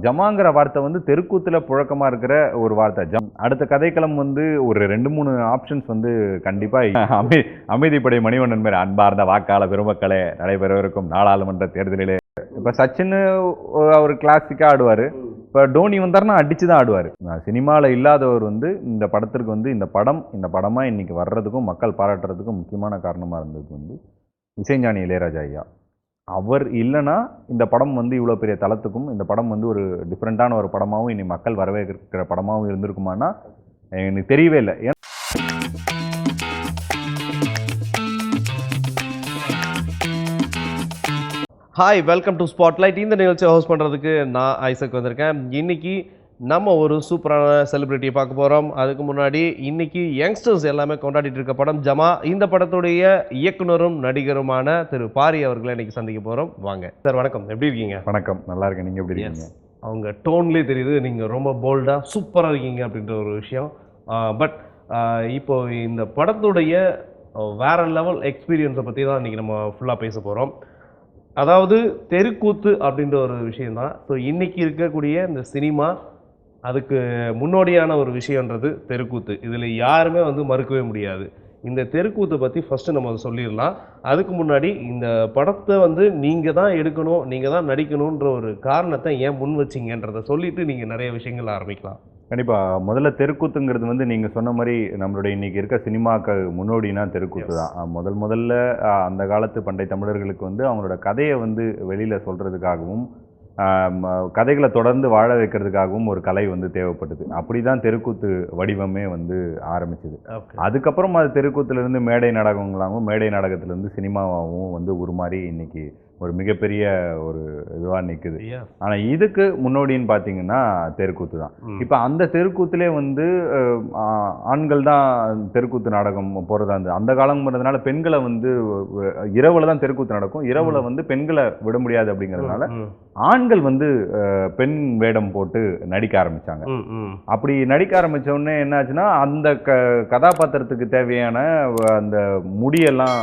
ஜமாங்கிற வார்த்தை வந்து தெருக்கூத்துல புழக்கமா இருக்கிற ஒரு வார்த்தை. அடுத்த கதைக்களம் வந்து ஒரு 2-3 ஆப்ஷன்ஸ் வந்து கண்டிப்பா அமைதிப்படை மணிவண்ணன் மாதிரி அன்பார்ந்த வாக்காள பெருமக்களே நடைபெறவிருக்கும் நாடாளுமன்ற தேர்தலிலே. இப்ப சச்சின் அவர் கிளாசிக்கா ஆடுவாரு. இப்ப டோனி வந்தாருன்னா அடிச்சுதான் ஆடுவாரு. சினிமால இல்லாதவர் வந்து இந்த படத்திற்கு வந்து இந்த படமா இன்னைக்கு வர்றதுக்கும் மக்கள் பாராட்டுறதுக்கும் முக்கியமான காரணமா இருந்தது வந்து இசைஞானி இளையராஜா ஐயா. அவர் இல்லைன்னா இந்த படம் வந்து இவ்வளோ பெரிய தளத்துக்கும் இந்த படம் வந்து ஒரு டிஃப்ரெண்ட்டான ஒரு படமாகவும் இனி மக்கள் வரவேற்கிற படமாகவும் இருந்திருக்குமானா எனக்கு தெரியவே இல்லை. Hi, welcome to spotlight. இந்த நிகழ்ச்சியை ஹோஸ்ட் பண்ணுறதுக்கு நான் ஐசக் வந்திருக்கேன். இன்னைக்கு நம்ம ஒரு சூப்பரான செலிபிரிட்டியை பார்க்க போகிறோம். அதுக்கு முன்னாடி இன்னைக்கு யங்ஸ்டர்ஸ் எல்லாமே கொண்டாடிட்டு இருக்க படம் ஜமா. இந்த படத்துடைய இயக்குனரும் நடிகருமான திரு பாரி அவர்களை இன்னைக்கு சந்திக்க போகிறோம். வாங்க சார். வணக்கம், எப்படி இருக்கீங்க? வணக்கம், நல்லா இருக்கேன். நீங்கள் எப்படி இருக்கீங்க? அவங்க டோன்லேயே தெரியுது நீங்கள் ரொம்ப போல்டாக சூப்பராக இருக்கீங்க அப்படின்ற ஒரு விஷயம். பட் இப்போ இந்த படத்துடைய வேற லெவல் எக்ஸ்பீரியன்ஸை பற்றி தான் இன்றைக்கி நம்ம ஃபுல்லாக பேச போகிறோம். அதாவது தெருக்கூத்து அப்படின்ற ஒரு விஷயந்தான். ஸோ இன்றைக்கி இருக்கக்கூடிய இந்த சினிமா அதுக்கு முன்னோடியான ஒரு விஷயன்றது தெருக்கூத்து. இதில் யாருமே வந்து மறுக்கவே முடியாது. இந்த தெருக்கூத்தை பற்றி ஃபஸ்ட்டு நம்ம சொல்லிடலாம். அதுக்கு முன்னாடி இந்த படத்தை வந்து நீங்கள் தான் எடுக்கணும், நீங்கள் தான் நடிக்கணுன்ற ஒரு காரணத்தை ஏன் முன் வச்சிங்கன்றதை சொல்லிவிட்டு நீங்கள் நிறைய விஷயங்கள் ஆரம்பிக்கலாம். கண்டிப்பாக. முதல்ல தெருக்கூத்துங்கிறது வந்து நீங்கள் சொன்ன மாதிரி நம்மளுடைய இன்றைக்கி இருக்க சினிமாக்கள் முன்னோடினா தெருக்கூத்து தான். முதல்ல அந்த காலத்து பண்டைய தமிழர்களுக்கு வந்து அவங்களோட கதையை வந்து வெளியில் சொல்கிறதுக்காகவும் கதைகளை தொடர்ந்து வாழ வைக்கிறதுக்காகவும் ஒரு கலை வந்து தேவைப்பட்டது. அப்படி தான் தெருக்கூத்து வடிவமே வந்து ஆரம்பிச்சது. அதுக்கப்புறம் அது தெருக்கூத்துலேருந்து மேடை நாடகங்களாகவும் மேடை நாடகத்திலேருந்து சினிமாவாகவும் வந்து உருமாறி இன்னைக்கு ஒரு மிகப்பெரிய ஒரு இதுவாக நிற்குது. ஆனால் இதுக்கு முன்னோடின்னு பார்த்தீங்கன்னா தெருக்கூத்து தான். இப்போ அந்த தெருக்கூத்துலேயே வந்து ஆண்கள் தான் தெருக்கூத்து நாடகம் போகிறதா இருந்தது. அந்த காலங்கிறதுனால பெண்களை வந்து இரவில் தான் தெருக்கூத்து நடக்கும். இரவில் வந்து பெண்களை விட முடியாது அப்படிங்கிறதுனால ஆண்கள் வந்து பெண் வேடம் போட்டு நடிக்க ஆரம்பித்தாங்க. அப்படி நடிக்க ஆரம்பித்த உடனே என்ன ஆச்சுன்னா அந்த கதாபாத்திரத்துக்கு தேவையான அந்த முடியெல்லாம்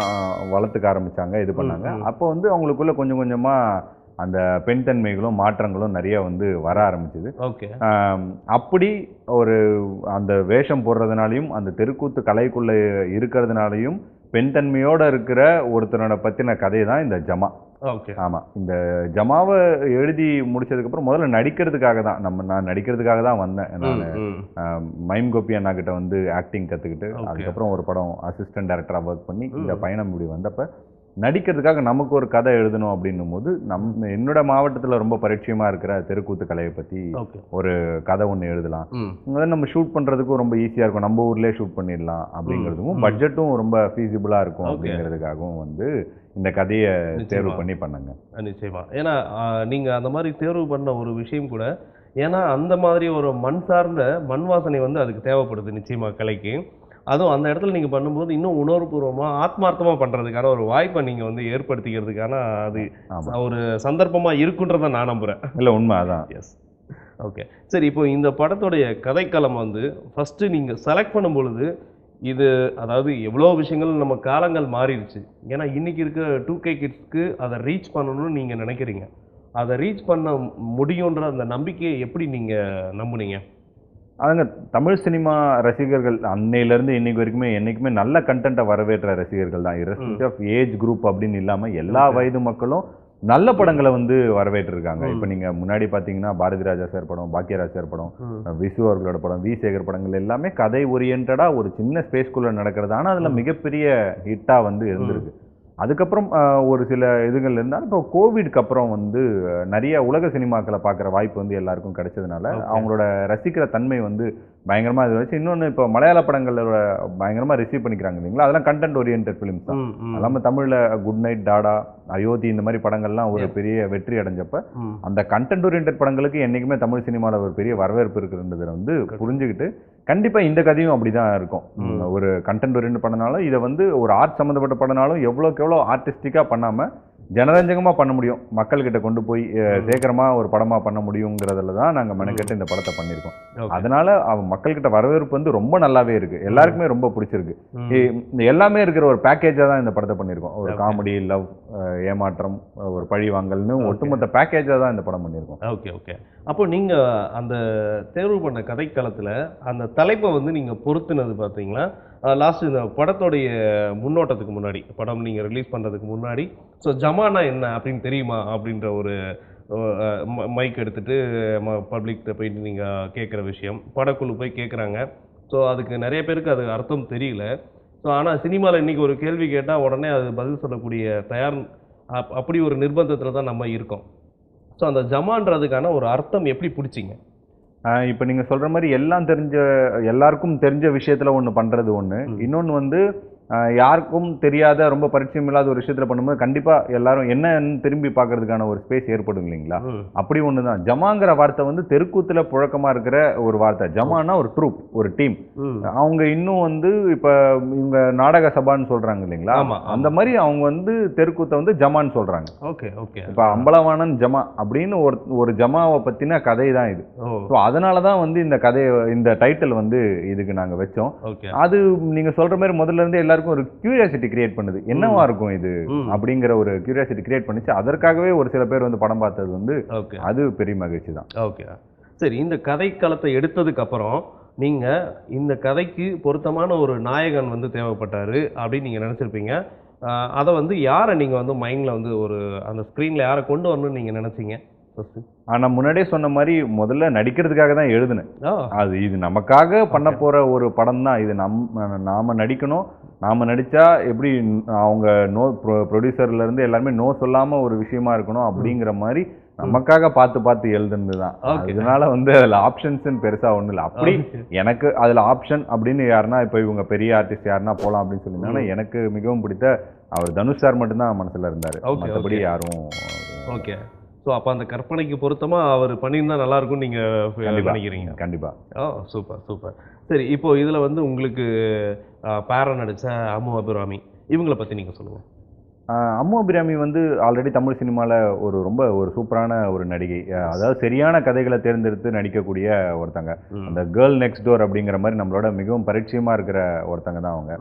வளர்த்துக்க ஆரம்பித்தாங்க, இது பண்ணாங்க. அப்போ வந்து அவங்களுக்கு கொஞ்சம் கொஞ்சமா அந்த பெண் தன்மைகளும் மாற்றங்களும் நிறைய வந்து வர ஆரம்பிச்சது. அப்படி ஒரு அந்த வேஷம் போடுறதுனாலையும் அந்த தெருக்கூத்து கலைக்குள்ள இருக்கிறதுனாலையும் பெண் தன்மையோட இருக்கிற ஒருத்தரோட பத்தின கதை தான் இந்த ஜமா. ஆமா, இந்த ஜமாவை எழுதி முடிச்சதுக்கு அப்புறம் முதல்ல நடிக்கிறதுக்காக தான் நான் நடிக்கிறதுக்காக தான் வந்தேன். நான் மைம் கோபி அண்ணா கிட்ட வந்து ஆக்டிங் கத்துக்கிட்டு அதுக்கப்புறம் ஒரு படம் அசிஸ்டன்ட் டைரக்டரா ஒர்க் பண்ணி இந்த பயணம் இப்படி வந்தப்ப நடிக்கிறதுக்காக நமக்கு ஒரு கதை எழுதணும் அப்படின்னும் போது என்னோட மாவட்டத்தில் ரொம்ப பரிச்சயமா இருக்கிற தெருக்கூத்து கலையை பற்றி ஒரு கதை ஒன்று எழுதலாம். நம்ம ஷூட் பண்ணுறதுக்கும் ரொம்ப ஈஸியாக இருக்கும், நம்ம ஊர்லேயே ஷூட் பண்ணிடலாம் அப்படிங்கிறதுக்கும் பட்ஜெட்டும் ரொம்ப ஃபீஸிபிளாக இருக்கும் அப்படிங்கிறதுக்காகவும் வந்து இந்த கதையை தேர்வு பண்ணி பண்ணுங்க. நிச்சயமா. ஏன்னா நீங்கள் அந்த மாதிரி தேர்வு பண்ண ஒரு விஷயம் கூட, ஏன்னா அந்த மாதிரி ஒரு மண் சார்ந்த மண் வாசனை வந்து அதுக்கு தேவைப்படுது நிச்சயமாக கலைக்கு. அதுவும் அந்த இடத்துல நீங்கள் பண்ணும்போது இன்னும் உணர்வுபூர்வமாக ஆத்மார்த்தமாக பண்ணுறதுக்கான ஒரு வாய்ப்பை நீங்கள் வந்து ஏற்படுத்திக்கிறதுக்கான அது ஒரு சந்தர்ப்பமாக இருக்குன்றதை நான் நம்புகிறேன். இல்லை, உண்மை அதான். Yes, okay. சரி, இப்போ இந்த படத்துடைய கதைக்களம் வந்து ஃபஸ்ட்டு நீங்கள் செலக்ட் பண்ணும் பொழுது இது அதாவது எவ்வளோ விஷயங்கள் நம்ம காலங்கள் மாறிடுச்சு. ஏன்னா இன்றைக்கி இருக்க 2K கிட்ஸ்க்கு அதை ரீச் பண்ணணும்னு நீங்கள் நினைக்கிறீங்க. அதை ரீச் பண்ண முடியுன்ற அந்த நம்பிக்கையை எப்படி நீங்கள் நம்புனீங்க? அதுங்க தமிழ் சினிமா ரசிகர்கள் அன்னையிலேருந்து இன்னைக்கு வரைக்குமே என்றைக்குமே நல்ல கண்டென்ட்டை வரவேற்ற ரசிகர்கள் தான். இரஸ்பெக்ட் ஆஃப் ஏஜ் குரூப் அப்படின்னு இல்லாமல் எல்லா வயது மக்களும் நல்ல படங்களை வந்து வரவேற்றிருக்காங்க. இப்போ நீங்கள் முன்னாடி பார்த்தீங்கன்னா பாரதி ராஜா சார் படம், பாக்கியராஜ் சார் படம், விசு அவர்களோட படம், வி சேகர் படங்கள் எல்லாமே கதை ஓரியன்டாக ஒரு சின்ன ஸ்பேஸ்குள்ளே நடக்கிறது. ஆனால் அதில் மிகப்பெரிய ஹிட்டாக வந்து இருந்திருக்கு. அதுக்கப்புறம் ஒரு சில இதுகள் இருந்தாலும் இப்போ கோவிட்க்கு அப்புறம் வந்து நிறைய உலக சினிமாக்களை பார்க்குற வாய்ப்பு வந்து எல்லாருக்கும் கிடைச்சதுனால அவங்களோட ரசிக்கிற தன்மை வந்து பயங்கரமாக இது வச்சு. இன்னொன்று இப்போ மலையாள படங்களோட பயங்கரமாக ரிசீவ் பண்ணிக்கிறாங்க இல்லைங்களா, அதெல்லாம் கண்டென்ட் ஓரியன்ட் ஃபிலிம்ஸ் தான். அல்லாமல் தமிழில் குட் நைட், டாடா, அயோத்தி இந்த மாதிரி படங்கள்லாம் ஒரு பெரிய வெற்றி அடைஞ்சப்ப அந்த கண்டென்ட் ஓரியன்ட் படங்களுக்கு என்றைக்குமே தமிழ் சினிமாவில் ஒரு பெரிய வரவேற்பு இருக்குன்றதை வந்து புரிஞ்சுக்கிட்டு கண்டிப்பாக இந்த கதையும் அப்படி தான் இருக்கும். ஒரு கண்டென்ட் ஓரியன்ட் படனாலும் இதை வந்து ஒரு ஆர்ட் சம்மந்தப்பட்ட படனாலும் எவ்வளோக்கு எவ்வளோ ஆர்டிஸ்டிக்காக பண்ணாமல் ஜனரஞ்சகமாக பண்ண முடியும், மக்கள்கிட்ட கொண்டு போய் சீக்கிரமாக ஒரு படமாக பண்ண முடியுங்கிறதுல தான் நாங்கள் மெனக்கெட்டு இந்த படத்தை பண்ணியிருக்கோம். அதனால மக்கள்கிட்ட வரவேற்பு வந்து ரொம்ப நல்லாவே இருக்கு, எல்லாருக்குமே ரொம்ப பிடிச்சிருக்கு. எல்லாமே இருக்கிற ஒரு பேக்கேஜாக தான் இந்த படத்தை பண்ணியிருக்கோம். ஒரு காமெடி, லவ், ஏமாற்றம், ஒரு பழிவாங்கல்னு ஒட்டுமொத்த பேக்கேஜாக தான் இந்த படம் பண்ணியிருக்கோம். Okay, okay. அப்போ நீங்க அந்த தேர்வு பண்ண கதைக்களத்துல அந்த தலைப்பை வந்து நீங்க பொருத்துனது பார்த்தீங்களா? லாஸ்ட் இந்த படத்தோடைய முன்னோட்டத்துக்கு முன்னாடி, படம் நீங்க ரிலீஸ் பண்றதுக்கு முன்னாடி, ஸோ ஜமானா என்ன அப்படின்னு தெரியுமா? அப்படின்ற ஒரு மைக் எடுத்துட்டு பப்ளிக்கிட்ட போயிட்டு நீங்க கேட்குற விஷயம். படக்குழு போய் கேட்குறாங்க. ஸோ அதுக்கு நெறைய பேருக்கு அது அர்த்தம் தெரியல. ஸோ ஆனா சினிமால இன்னைக்கு ஒரு கேள்வி கேட்டா உடனே அது பதில் சொல்லக்கூடிய அப்படி ஒரு நிர்பந்தத்துல தான் நம்ம இருக்கோம். ஸோ அந்த ஜமான்றதுக்கான ஒரு அர்த்தம் எப்படி புடிச்சீங்க? இப்போ நீங்கள் சொல்கிற மாதிரி எல்லாருக்கும் தெரிஞ்ச விஷயத்தில் ஒன்று பண்ணுறது ஒன்று. இன்னொன்று வந்து யாருக்கும் தெரியாத ரொம்ப பரிச்சயம் இல்லாத ஒரு விஷயத்தில் பண்ணும்போது கண்டிப்பாக எல்லாரும் என்னன்னு திரும்பி பார்க்கறதுக்கான ஒரு ஸ்பேஸ் ஏற்படும் இல்லைங்களா? அப்படி ஒன்று தான். ஜமாங்கிற வார்த்தை வந்து தெருக்கூத்தில் புழக்கமாக இருக்கிற ஒரு வார்த்தை. ஜமானா ஒரு ட்ரூப், ஒரு டீம். அவங்க இன்னும் வந்து இப்போ இவங்க நாடக சபான்னு சொல்கிறாங்க இல்லைங்களா? அந்த மாதிரி அவங்க வந்து தெருக்கூத்தை வந்து ஜமான்னு சொல்கிறாங்க. Okay, okay. இப்போ அம்பலவாணன் ஜமா அப்படின்னு ஒரு ஜமாவை பற்றின கதை தான் இது. ஸோ அதனால தான் வந்து இந்த டைட்டில் வந்து இதுக்கு நாங்கள் வச்சோம். அது நீங்கள் சொல்கிற மாதிரி முதல்ல இருந்தே எல்லாருக்கும் ஒரு கியூரியாசிட்டி கிரியேட் பண்ணுது. என்னவா இருக்கும் இது அப்படிங்கிற ஒரு கியூரியாசிட்டி கிரியேட் பண்ணிச்சு. அதற்காகவே ஒரு சில பேர் வந்து படம் பார்த்தது வந்து அது பெரிய மகிழ்ச்சி தான். ஓகே, சரி. இந்த கதைக்களத்தை எடுத்ததுக்கு அப்புறம் நீங்க இந்த கதைக்கு பொருத்தமான ஒரு நாயகன் வந்து தேவைப்பட்டாரு அப்படின்னு நீங்க நினைச்சிருப்பீங்க. அதை வந்து யாரை நீங்க வந்து மைண்ட்ல வந்து ஒரு அந்த ஸ்கிரீன்ல யாரை கொண்டு வரணும்னு நீங்க நினைச்சீங்க? நான் முன்னாடியே சொன்ன மாதிரி முதல்ல நடிக்கிறதுக்காக தான் எழுதுனேன். இது நமக்காக பண்ண போற ஒரு படம் தான். இது நாம நடிக்கணும். நாம நடிச்சா எப்படி அவங்க ப்ரொடியூசர்ல இருந்து எல்லாருமே நோ சொல்லாம ஒரு விஷயமா இருக்கணும் அப்படிங்கிற மாதிரி நமக்காக பார்த்து எழுதுனது தான். அதனால வந்து அதுல ஆப்ஷன்ஸ் பெருசா ஒண்ணும் இல்லை. அப்படி எனக்கு அதுல ஆப்ஷன் அப்படின்னு யாருன்னா இப்போ இவங்க பெரிய ஆர்டிஸ்ட் யாருன்னா போலாம் அப்படின்னு சொல்லியிருந்தாங்கன்னா எனக்கு மிகவும் பிடித்த அவர் தனுஷ் சார் மட்டும்தான் மனசுல இருந்தாரு. மற்றபடி யாரும். ஓகே. ஸோ அப்போ அந்த கற்பனைக்கு பொருத்தமாக அவர் பண்ணியிருந்தா நல்லா இருக்கும்னு நீங்கள் நினைக்கிறீங்க? கண்டிப்பாக. Super, super. சரி, இப்போ இதில் வந்து உங்களுக்கு பேரா நடித்த அம்மு அபிராமி இவங்களை பற்றி நீங்கள் சொல்லுங்கள். அம்மு அபிராமி வந்து ஆல்ரெடி தமிழ் சினிமாவில் ரொம்ப ஒரு சூப்பரான ஒரு நடிகை. அதாவது சரியான கதைகளை தேர்ந்தெடுத்து நடிக்கக்கூடிய ஒருத்தங்க. அந்த கேர்ள் நெக்ஸ்ட் டோர் அப்படிங்கிற மாதிரி நம்மளோட மிகவும் பரிச்சயமாக இருக்கிற ஒருத்தங்க தான் அவங்க.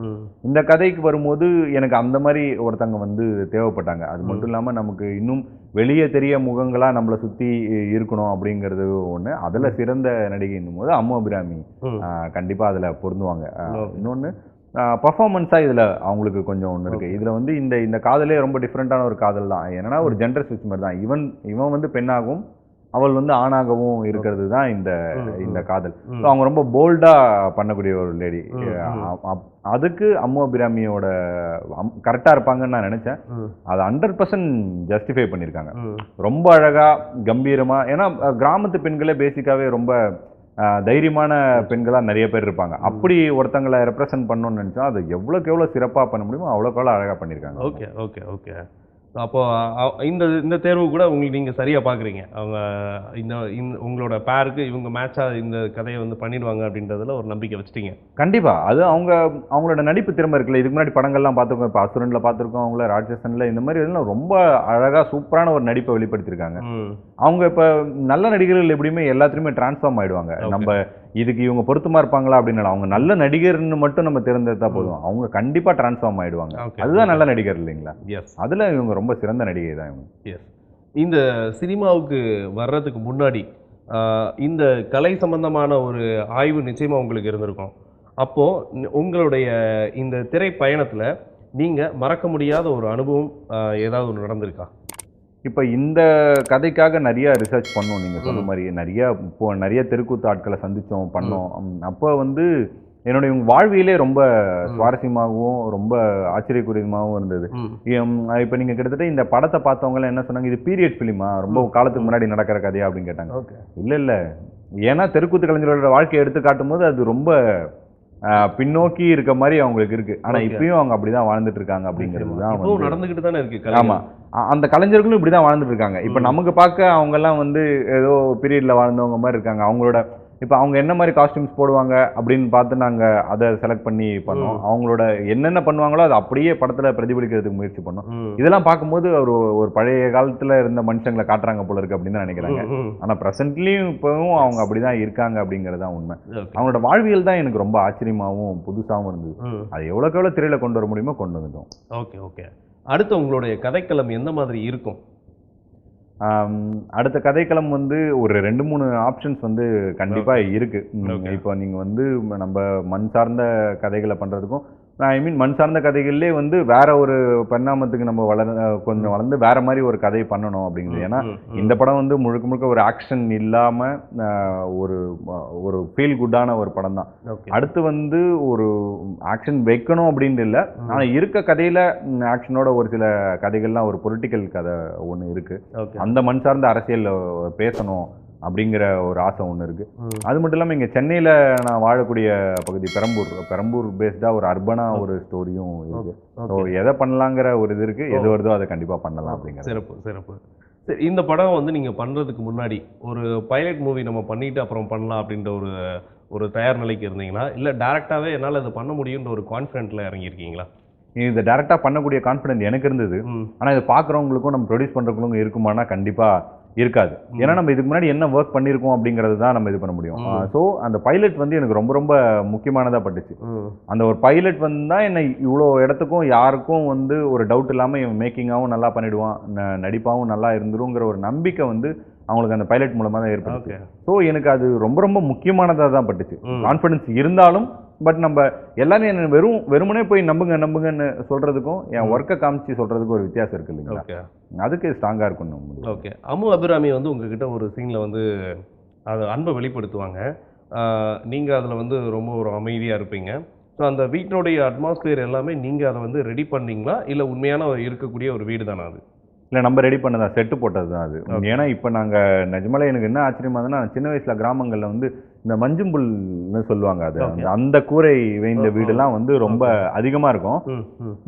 இந்த கதைக்கு வரும்போது எனக்கு அந்த மாதிரி ஒருத்தங்க வந்து தேவைப்பட்டாங்க. அது மட்டும் இல்லாமல் நமக்கு இன்னும் வெளியே தெரிய முகங்களாக நம்மளை சுற்றி இருக்கணும் அப்படிங்கிறது ஒன்று. அதில் சிறந்த நடிகைன்னும் போது அம்மு அபிராமி கண்டிப்பாக அதில் பொருந்துவாங்க. இன்னொன்று பர்ஃபார்மன்ஸாக இதில் அவங்களுக்கு கொஞ்சம் ஒன்று இருக்குது. இதில் வந்து இந்த காதலே ரொம்ப டிஃப்ரெண்ட்டான ஒரு காதல் தான். ஏன்னா ஒரு ஜெண்டர் ஸ்விட்ச் மாதிரி தான். இவன் வந்து பெண்ணாகவும் அவள் வந்து ஆணாகவும் இருக்கிறது தான் இந்த காதல். ஸோ அவங்க ரொம்ப போல்டாக பண்ணக்கூடிய ஒரு லேடி. அதுக்கு அம்மு அபிராமியோட கரெக்டாக இருப்பாங்கன்னு நான் நினச்சேன். அதை 100% ஜஸ்டிஃபை பண்ணியிருக்காங்க. ரொம்ப அழகாக கம்பீரமாக. ஏன்னா கிராமத்து பெண்களே பேசிக்காகவே ரொம்ப தைரியமான பெண்களாக நிறைய பேர் இருப்பாங்க. அப்படி ஒருத்தங்களை ரெப்ரசன்ட் பண்ணணும்னு நினச்சோம். அது எவ்வளோக்கு எவ்வளோ சிறப்பாக பண்ண முடியுமோ அவ்வளோக்கு எவ்வளோ அழகாக பண்ணியிருக்காங்க. Okay, okay, okay. அப்போ இந்த தேர்வு கூட உங்களுக்கு நீங்கள் சரியாக பார்க்குறீங்க. அவங்க உங்களோட பேருக்கு இவங்க மேட்சாக இந்த கதையை வந்து பண்ணிடுவாங்க அப்படின்றதுல ஒரு நம்பிக்கை வச்சுட்டீங்க. கண்டிப்பாக. அது அவங்களோட நடிப்பு திறமை இருக்குல்ல. இதுக்கு முன்னாடி படங்கள்லாம் பார்த்துருக்கோம். இப்போ அசுரனில் பார்த்துருக்கோம், அவங்கள ராட்சசனில், இந்த மாதிரி இதெல்லாம் ரொம்ப அழகாக சூப்பரான ஒரு நடிப்பை வெளிப்படுத்தியிருக்காங்க. அவங்க இப்போ நல்ல நடிகர்கள் எப்படியுமே எல்லாத்துலேயுமே டிரான்ஸ்ஃபார்ம் ஆகிடுவாங்க. நம்ம இதுக்கு இவங்க பொருத்தமாக இருப்பாங்களா அப்படின்னு அவங்க நல்ல நடிகர்னு மட்டும் நம்ம தேர்ந்தெடுத்தா போதும். அவங்க கண்டிப்பாக டிரான்ஸ்ஃபார்ம் ஆகிடுவாங்க. அதுதான் நல்ல நடிகர் இல்லைங்களா? அதில் இவங்க ரொம்ப சிறந்த நடிகை தான் இவங்க. எஸ். இந்த சினிமாவுக்கு வர்றதுக்கு முன்னாடி இந்த கலை சம்பந்தமான ஒரு ஆய்வு நிச்சயமாக உங்களுக்கு இருந்திருக்கும். அப்போது உங்களுடைய இந்த திரை பயணத்தில் நீங்கள் மறக்க முடியாத ஒரு அனுபவம் ஏதாவது ஒன்று நடந்திருக்கா? இப்போ இந்த கதைக்காக நிறைய ரிசர்ச் பண்ணோம். நீங்கள் சொன்ன மாதிரி நிறைய தெருக்கூத்து ஆட்களை சந்தித்தோம், பண்ணோம். அப்போ வந்து என்னுடைய வாழ்வியலே ரொம்ப சுவாரஸ்யமாகவும் ரொம்ப ஆச்சரியக்குரியமாகவும் இருந்தது. இப்போ நீங்கள் கிட்டத்தட்ட இந்த படத்தை பார்த்தவங்களாம் என்ன சொன்னாங்க, இது பீரியட் ஃபிலிமா, ரொம்ப காலத்துக்கு முன்னாடி நடக்கிற கதையா அப்படின்னு கேட்டாங்க. இல்லை, ஏன்னா தெருக்கூத்து கலைஞர்களோட வாழ்க்கையை எடுத்து காட்டும் போது அது ரொம்ப பின்னோக்கி இருக்க மாதிரி அவங்களுக்கு இருக்கு. ஆனா இப்பயும் அவங்க அப்படிதான் வாழ்ந்துட்டு இருக்காங்க அப்படிங்கிறது தான் நடந்துகிட்டு தானே இருக்கு. ஆமா, அந்த கலைஞர்களும் இப்படிதான் வாழ்ந்துட்டு இருக்காங்க. இப்ப நமக்கு பார்க்க அவங்க எல்லாம் வந்து ஏதோ பீரியட்ல வாழ்ந்தவங்க மாதிரி இருக்காங்க. அவங்களோட இப்போ அவங்க என்ன மாதிரி காஸ்டியூம்ஸ் போடுவாங்க அப்படின்னு பார்த்து நாங்கள் அதை செலக்ட் பண்ணி பண்ணோம். அவங்களோட என்னென்ன பண்ணுவாங்களோ அதை அப்படியே படத்தில் பிரதிபலிக்கிறதுக்கு முயற்சி பண்ணோம். இதெல்லாம் பார்க்கும்போது ஒரு பழைய காலத்தில் இருந்த மனுஷங்களை காட்டுறாங்க போல இருக்கு அப்படின்னு தான் நினைக்கிறாங்க. ஆனால் ப்ரெசென்ட்லேயும் இப்போவும் அவங்க அப்படிதான் இருக்காங்க அப்படிங்கிறது தான் உண்மை. அவங்களோட வாழ்வியல் தான் எனக்கு ரொம்ப ஆச்சரியமாகவும் புதுசாகவும் இருந்தது. அது எவ்வளோக்கு எவ்வளோ திரையில கொண்டு வர முடியுமோ கொண்டு வந்துட்டோம். Okay, okay. அடுத்து உங்களுடைய கதைக்களம் எந்த மாதிரி இருக்கும்? அடுத்த கதைக்களம் வந்து ஒரு 2, 3 ஆப்ஷன்ஸ் வந்து கண்டிப்பா இருக்கு. Okay. இப்போ நீங்க வந்து நம்ம மண் சார்ந்த கதைகள பண்றதுக்கும், ஐ மீன் மண் சார்ந்த கதைகள்லயே வந்து வேற ஒரு பரிணாமத்துக்கு நம்ம கொஞ்சம் வளர்ந்து வேற மாரி ஒரு கதை பண்ணணும் அப்படிங்கிறது. ஏன்னா இந்த படம் வந்து முழுக்க முழுக்க ஒரு ஆக்ஷன் இல்லாம ஒரு ஒரு ஃபீல் குட்டான ஒரு படம் தான். Okay. அடுத்து வந்து ஒரு ஆக்ஷன் வைக்கணும் அப்படின்னு இல்ல. ஆனா இருக்க கதையில ஆக்ஷனோட ஒரு சில கதைகள்லாம் ஒரு பொலிட்டிக்கல் கதை ஒண்ணு இருக்கு. Okay. அந்த மண் சார்ந்த அரசியல் பேசணும் அப்படிங்கிற ஒரு ஆசை ஒன்று இருக்கு. அது மட்டும் இல்லாமல் இங்கே சென்னையில் நான் வாழக்கூடிய பகுதி பெரம்பூர் பேஸ்டா ஒரு அர்பனா ஒரு ஸ்டோரியும் இருக்கு. ஸோ எதை பண்ணலாங்கிற ஒரு இது இருக்கு. எது வருதோ அதை கண்டிப்பாக பண்ணலாம் அப்படிங்கிற. சிறப்பு சிறப்பு. சரி, இந்த படம் வந்து நீங்கள் பண்ணுறதுக்கு முன்னாடி ஒரு பைலட் மூவி நம்ம பண்ணிட்டு அப்புறம் பண்ணலாம் அப்படின்ற ஒரு தயார் நிலைக்கு இருந்தீங்களா, இல்லை டேரெக்டாகவே என்னால் அதை பண்ண முடியுன்ற ஒரு கான்ஃபிடென்ட்டில் இறங்கியிருக்கீங்களா? இதை டேரெக்டாக பண்ணக்கூடிய கான்ஃபிடென்ட் எனக்கு இருந்தது. ஆனால் இதை பார்க்குறவங்களுக்கும் நம்ம ப்ரொடியூஸ் பண்ணுறவங்களுக்கும் இருக்குமானா கண்டிப்பாக இருக்காது. ஏன்னா நம்ம இதுக்கு முன்னாடி என்ன ஒர்க் பண்ணியிருக்கோம் அப்படிங்கிறது தான் நம்ம இது பண்ண முடியும். ஸோ அந்த பைலட் வந்து எனக்கு ரொம்ப ரொம்ப முக்கியமானதாக பட்டுச்சு. அந்த ஒரு பைலட் வந்து தான் என்னை இவ்வளோ இடத்துக்கும் யாருக்கும் வந்து ஒரு டவுட் இல்லாமல் இவன் மேக்கிங்காகவும் நல்லா பண்ணிடுவான், நடிப்பாகவும் நல்லா இருந்துருங்கிற ஒரு நம்பிக்கை வந்து அவங்களுக்கு அந்த பைலட் மூலமாக தான் ஏற்படுச்சு. ஸோ எனக்கு அது ரொம்ப ரொம்ப முக்கியமானதாக தான் பட்டுச்சு. கான்ஃபிடன்ஸ் இருந்தாலும் பட் நம்ம எல்லாரும் என்ன வெறுமனே போய் நம்புங்கன்னு சொல்றதுக்கும் என் ஒர்க்கை காமிச்சு சொல்றதுக்கும் ஒரு வித்தியாசம் இருக்கு இல்லைங்களா? அதுக்கு ஸ்ட்ராங்கா இருக்கணும். ஓகே. அம்மு அபிராமி வந்து உங்ககிட்ட ஒரு சீன்ல வந்து அது அன்பை வெளிப்படுத்துவாங்க. நீங்க அதுல வந்து ரொம்ப ஒரு அமைதியா இருப்பீங்க. ஸோ அந்த வீட்டினுடைய அட்மாஸ்பியர் எல்லாமே நீங்க அதை வந்து ரெடி பண்ணீங்களா, இல்லை உண்மையான இருக்கக்கூடிய ஒரு வீடு தானே அது? இல்லை, நம்ம ரெடி பண்ணதா, செட்டு போட்டது தான் அது. ஏன்னா இப்போ நாங்கள் நிஜமாலே எனக்கு என்ன ஆச்சரியமா இருந்ததுன்னா, சின்ன வயசுல கிராமங்களில் வந்து இந்த மஞ்சும்புல்னு சொல்லுவாங்க, அது அந்த கூரை வேய்ந்த வீடெல்லாம் வந்து ரொம்ப அதிகமாக இருக்கும்.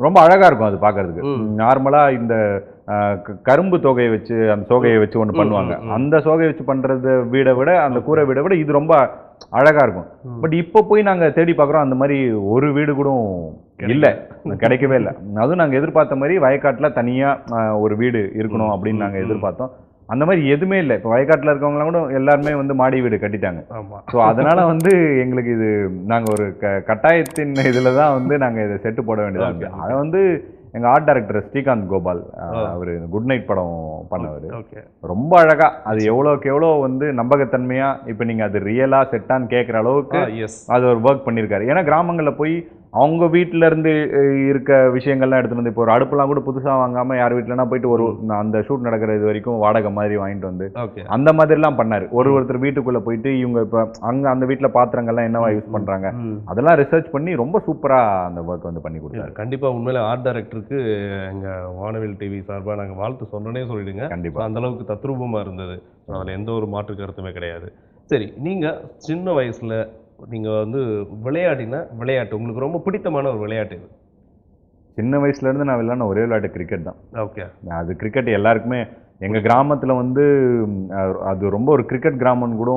ரொம்ப அழகாக இருக்கும் அது பார்க்கறதுக்கு. நார்மலாக இந்த கரும்பு தொகையை வச்சு அந்த சோகையை வச்சு ஒன்று பண்ணுவாங்க. அந்த சோகையை வச்சு பண்ணுறது வீடை விட அந்த கூரை வீடை விட இது ரொம்ப அழகா இருக்கும். பட் இப்போ போய் நாங்கள் தேடி பார்க்குறோம், அந்த மாதிரி ஒரு வீடு கூட இல்லை, கிடைக்கவே இல்லை. அதுவும் நாங்கள் எதிர்பார்த்த மாதிரி வயக்காட்டில் தனியாக ஒரு வீடு இருக்கணும் அப்படின்னு நாங்கள் எதிர்பார்த்தோம். அந்த மாதிரி எதுவுமே இல்லை. இப்போ வயக்காட்டில் இருக்கவங்களாம் கூட எல்லாருமே வந்து மாடி வீடு கட்டிட்டாங்க. ஸோ அதனால வந்து எங்களுக்கு இது நாங்கள் ஒரு கட்டாயத்தின் இதில் தான் வந்து நாங்கள் இதை செட்டு போட வேண்டியதாக இருக்குது. அதை வந்து எங்கள் ஆர்ட் டைரக்டர் ஸ்ரீகாந்த் கோபால், அவர் குட் நைட் படம் பண்ணவர், ரொம்ப அழகா அது எவ்வளோக்கு எவ்வளோ வந்து நம்பகத்தன்மையாக இப்போ நீங்கள் அது ரியலாக செட்டான்னு கேட்குற அளவுக்கு அது ஒரு ஒர்க் பண்ணியிருக்காரு. ஏன்னா கிராமங்களில் போய் அவங்க வீட்டில இருந்து இருக்க விஷயங்கள்லாம் எடுத்துட்டு வந்து, இப்போ ஒரு அடுப்பெல்லாம் கூட புதுசாக வாங்காமல் யார் வீட்டிலனா போயிட்டு ஒரு அந்த ஷூட் நடக்கிற இது வரைக்கும் வாடகை மாதிரி வாங்கிட்டு வந்து அந்த மாதிரிலாம் பண்ணார். ஒருத்தர் வீட்டுக்குள்ளே போயிட்டு இவங்க இப்போ அங்கே அந்த வீட்டில் பாத்திரங்கள்லாம் என்னவா யூஸ் பண்ணுறாங்க அதெல்லாம் ரிசர்ச் பண்ணி ரொம்ப சூப்பராக அந்த ஒர்க் வந்து பண்ணி கொடுத்தாரு. கண்டிப்பாக உண்மையில ஆர்ட் டைரக்டருக்கு எங்கள் வானவில் டிவி சார்பாக நாங்கள் வாழ்த்து சொன்னோன்னே சொல்லிடுங்க. கண்டிப்பாக அந்த அளவுக்கு தத்ரூபமாக இருந்தது, அதில் எந்த ஒரு மாற்று கருத்துமே கிடையாது. சரி, நீங்கள் சின்ன வயசில் நீங்கள் வந்து விளையாடின விளையாட்டு உங்களுக்கு ரொம்ப பிடித்தமான ஒரு விளையாட்டு இது? சின்ன வயசுலேருந்து நான் விளையாடின ஒரே விளையாட்டு கிரிக்கெட் தான். ஓகே. அது கிரிக்கெட் எல்லாருக்குமே எங்கள் கிராமத்தில் வந்து அது ரொம்ப ஒரு கிரிக்கெட் கிராமம்னு கூட